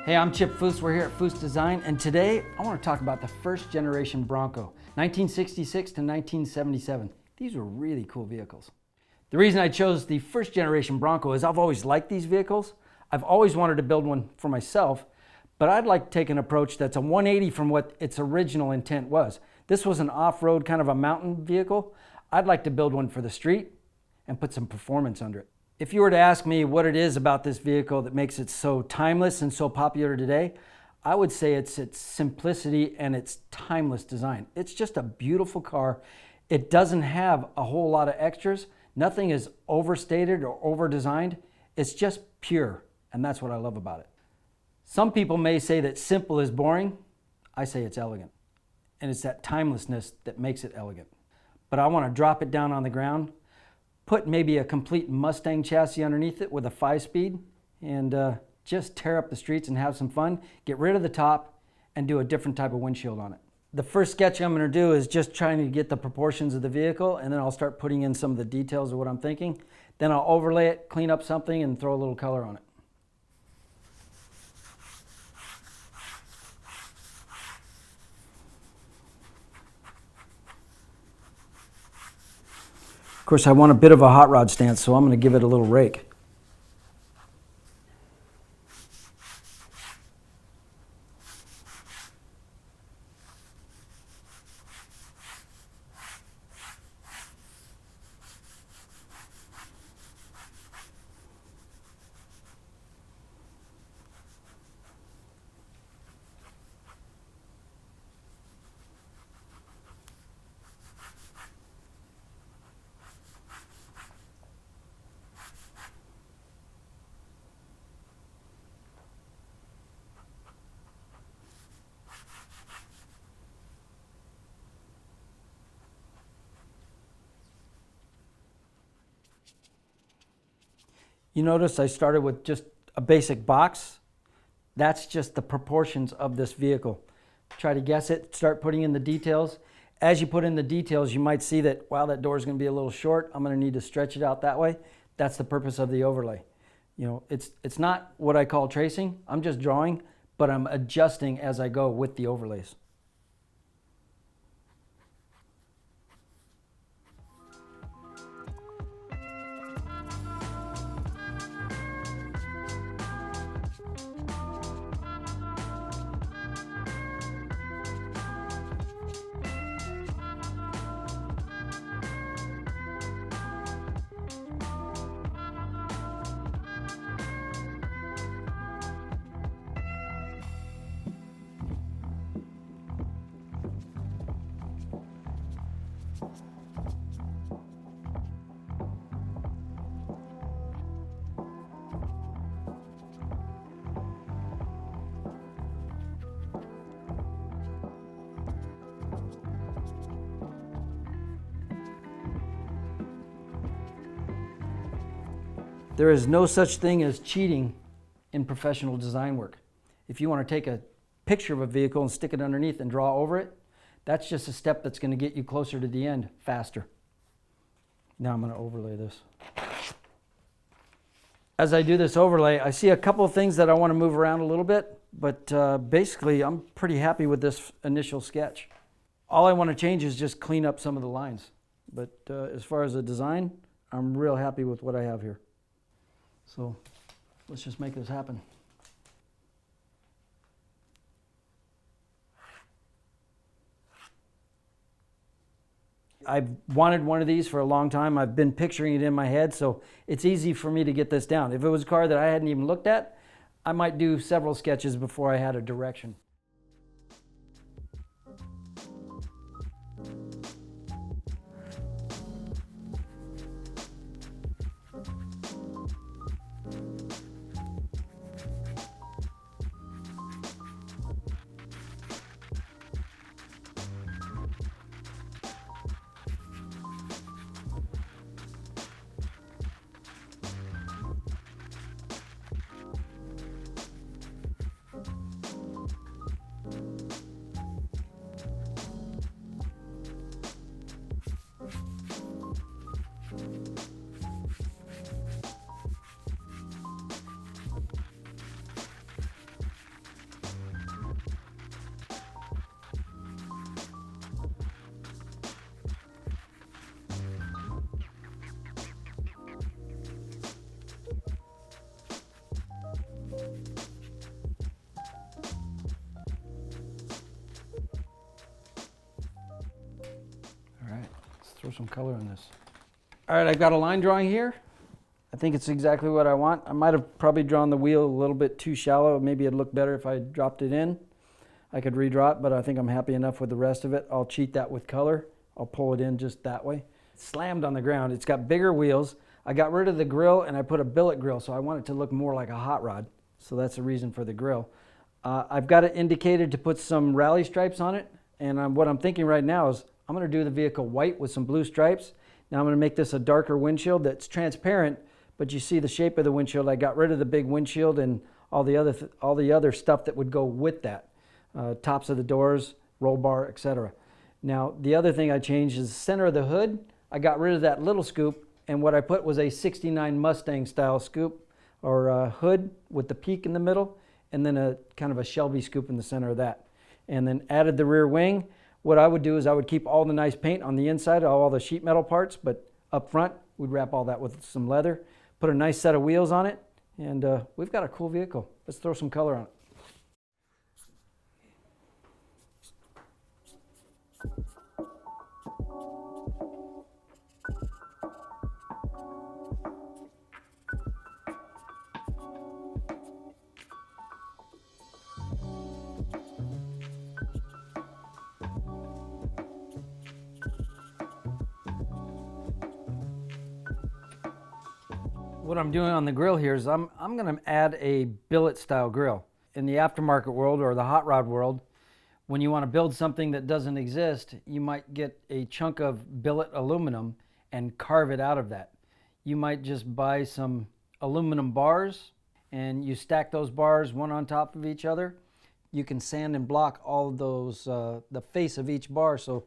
Hey, I'm Chip Foose. We're here at Foose Design, and today I want to talk about the first generation Bronco, 1966 to 1977. These were really cool vehicles. The reason I chose the first generation Bronco is I've always liked these vehicles. I've always wanted to build one for myself, but I'd like to take an approach that's a 180 from what its original intent was. This was an off-road kind of a mountain vehicle. I'd like to build one for the street and put some performance under it. If you were to ask me what it is about this vehicle that makes it so timeless and so popular today, I would say it's its simplicity and its timeless design. It's just a beautiful car. It doesn't have a whole lot of extras. Nothing is overstated or over-designed. It's just pure, and that's what I love about it. Some people may say that simple is boring. I say it's elegant, and it's that timelessness that makes it elegant. But I want to drop it down on the ground, put maybe a complete Mustang chassis underneath it with a 5-speed, and just tear up the streets and have some fun, get rid of the top, and do a different type of windshield on it. The first sketch I'm going to do is just trying to get the proportions of the vehicle, and then I'll start putting in some of the details of what I'm thinking. Then I'll overlay it, clean up something, and throw a little color on it. Of course, I want a bit of a hot rod stance, so I'm going to give it a little rake. You notice I started with just a basic box. That's just the proportions of this vehicle. Try to guess it, start putting in the details. As you put in the details, you might see that, wow, that door is going to be a little short. I'm going to need to stretch it out that way. That's the purpose of the overlay. You know, it's not what I call tracing. I'm just drawing, but I'm adjusting as I go with the overlays. There is no such thing as cheating in professional design work. If you want to take a picture of a vehicle and stick it underneath and draw over it, that's just a step that's going to get you closer to the end faster. Now I'm going to overlay this. As I do this overlay, I see a couple of things that I want to move around a little bit, but basically I'm pretty happy with this initial sketch. All I want to change is just clean up some of the lines. But as far as the design, I'm real happy with what I have here. So let's just make this happen. I've wanted one of these for a long time. I've been picturing it in my head, so it's easy for me to get this down. If it was a car that I hadn't even looked at, I might do several sketches before I had a direction. Throw some color in this. All right, I've got a line drawing here. I think it's exactly what I want. I might have probably drawn the wheel a little bit too shallow. Maybe it'd look better if I dropped it in. I could redraw it, but I think I'm happy enough with the rest of it. I'll cheat that with color. I'll pull it in just that way. It's slammed on the ground. It's got bigger wheels. I got rid of the grill and I put a billet grill, so I want it to look more like a hot rod. So that's the reason for the grill. I've got it indicated to put some rally stripes on it. And what I'm thinking right now is I'm going to do the vehicle white with some blue stripes. Now I'm going to make this a darker windshield that's transparent, but you see the shape of the windshield. I got rid of the big windshield and all the other stuff that would go with that. Tops of the doors, roll bar, etc. Now the other thing I changed is the center of the hood. I got rid of that little scoop, and what I put was a 69 Mustang style scoop or hood with the peak in the middle, and then a kind of a Shelby scoop in the center of that. And then added the rear wing. What I would do is I would keep all the nice paint on the inside, all the sheet metal parts, but up front, we'd wrap all that with some leather, put a nice set of wheels on it, and we've got a cool vehicle. Let's throw some color on it. What I'm doing on the grill here is I'm going to add a billet style grill. In the aftermarket world or the hot rod world, when you want to build something that doesn't exist, you might get a chunk of billet aluminum and carve it out of that. You might just buy some aluminum bars and you stack those bars one on top of each other. You can sand and block all of those, the face of each bar, so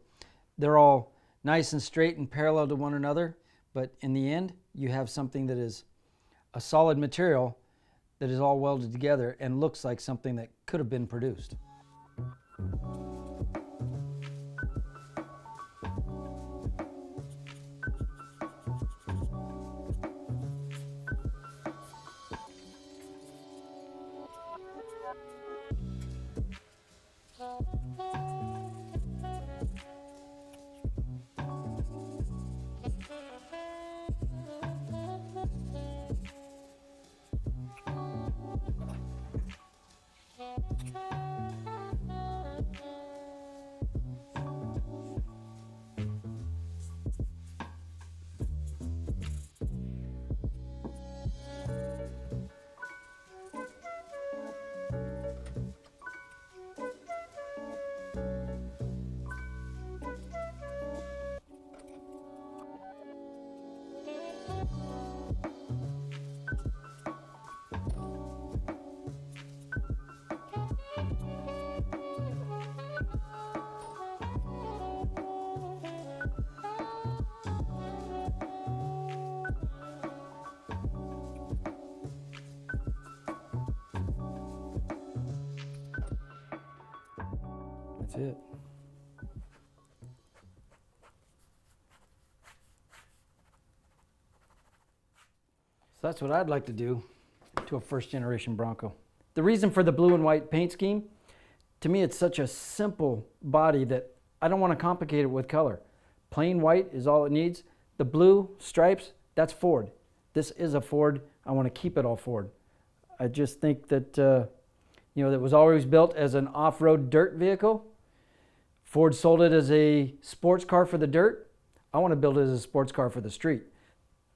they're all nice and straight and parallel to one another. But in the end, you have something that is a solid material that is all welded together and looks like something that could have been produced. That's it. So that's what I'd like to do to a first generation Bronco. The reason for the blue and white paint scheme, to me it's such a simple body that I don't want to complicate it with color. Plain white is all it needs. The blue stripes, that's Ford. This is a Ford. I want to keep it all Ford. I just think that, that was always built as an off-road dirt vehicle. Ford sold it as a sports car for the dirt. I want to build it as a sports car for the street.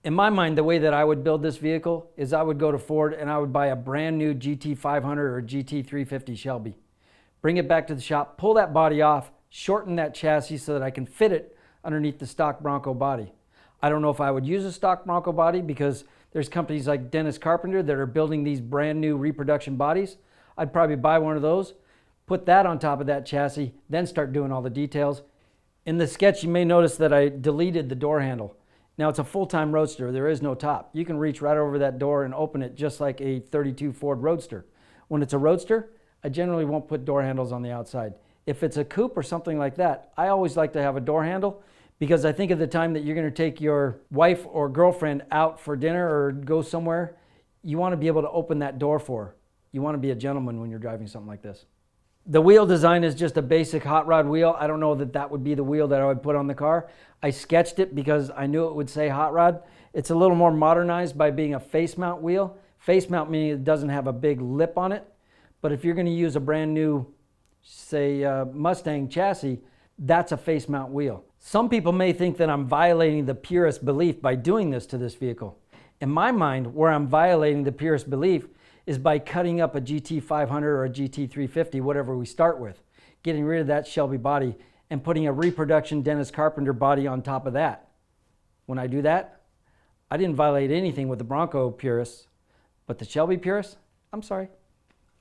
In my mind, the way that I would build this vehicle is I would go to Ford and I would buy a brand new GT500 or GT350 Shelby. Bring it back to the shop, pull that body off, shorten that chassis so that I can fit it underneath the stock Bronco body. I don't know if I would use a stock Bronco body because there's companies like Dennis Carpenter that are building these brand new reproduction bodies. I'd probably buy one of those, put that on top of that chassis, then start doing all the details. In the sketch, you may notice that I deleted the door handle. Now it's a full-time Roadster, there is no top. You can reach right over that door and open it just like a 32 Ford Roadster. When it's a Roadster, I generally won't put door handles on the outside. If it's a coupe or something like that, I always like to have a door handle because I think of the time that you're going to take your wife or girlfriend out for dinner or go somewhere, you want to be able to open that door for her. You want to be a gentleman when you're driving something like this. The wheel design is just a basic hot rod wheel. I don't know that that would be the wheel that I would put on the car. I sketched it because I knew it would say hot rod. It's a little more modernized by being a face mount wheel. Face mount meaning it doesn't have a big lip on it. But if you're going to use a brand new, say, Mustang chassis, that's a face mount wheel. Some people may think that I'm violating the purist belief by doing this to this vehicle. In my mind, where I'm violating the purist belief is by cutting up a GT500 or a GT350, whatever we start with, getting rid of that Shelby body and putting a reproduction Dennis Carpenter body on top of that. When I do that, I didn't violate anything with the Bronco purists, but the Shelby purists, I'm sorry.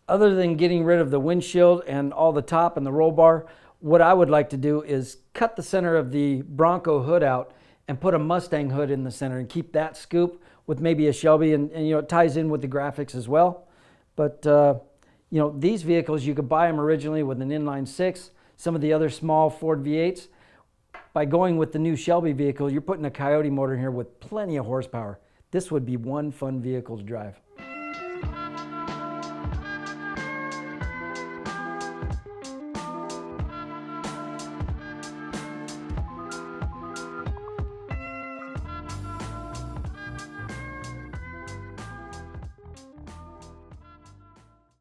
Other than getting rid of the windshield and all the top and the roll bar, what I would like to do is cut the center of the Bronco hood out and put a Mustang hood in the center and keep that scoop with maybe a Shelby, and you know, it ties in with the graphics as well. But you know, these vehicles, you could buy them originally with an inline six, some of the other small Ford V8s. By going with the new Shelby vehicle, you're putting a Coyote motor in here with plenty of horsepower. This would be one fun vehicle to drive.